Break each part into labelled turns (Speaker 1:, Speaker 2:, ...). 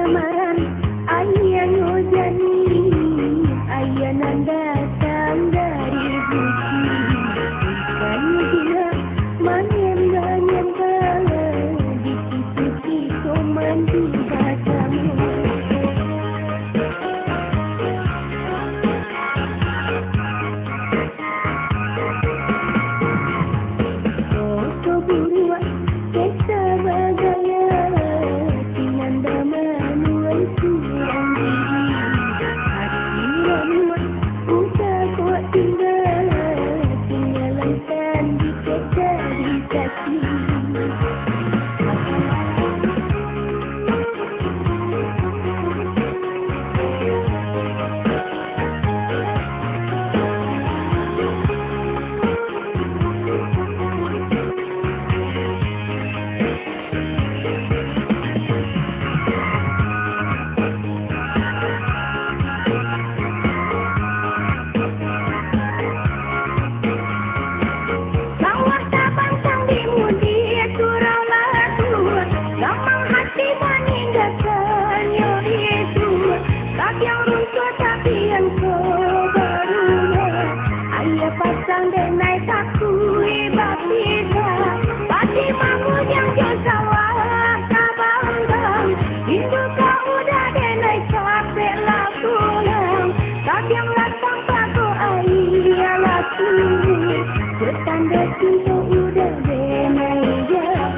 Speaker 1: gamaran ayah ngojani, ayah nan datang dari bukti. Bukannya dia manyam-manyam kala di situ-situ mandi bacamu. Foto buruan kita bagaya tinanda manual kurang diri. Hati ramuan udah kuat tinggalankan di kecari kaki. Yang runtuh tapi yang kebarunya ayah pasang denai takui bapida pati bangun yang jauh kabang hindu kau udah denai capek lah pulang tak yang latang paku ayah laku bertanda cinta udah denai jauh.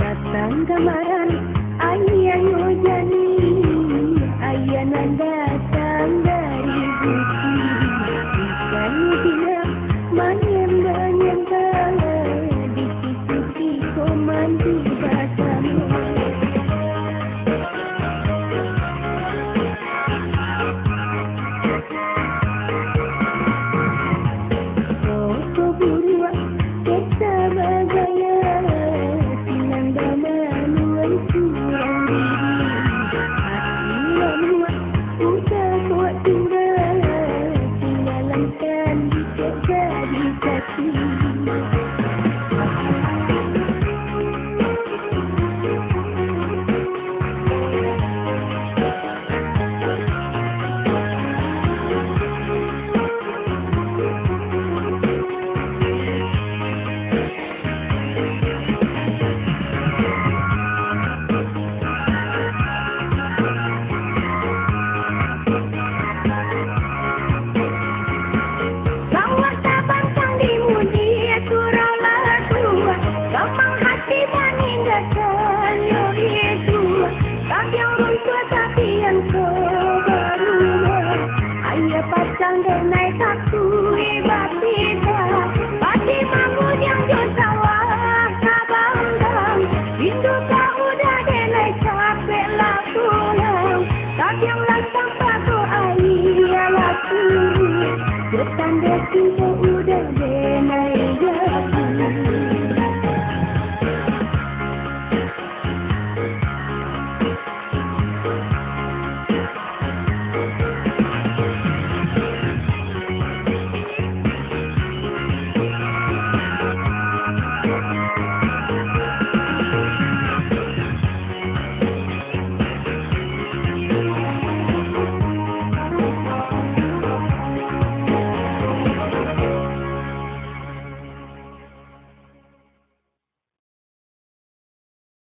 Speaker 1: Datang gamaran ayah ngojani,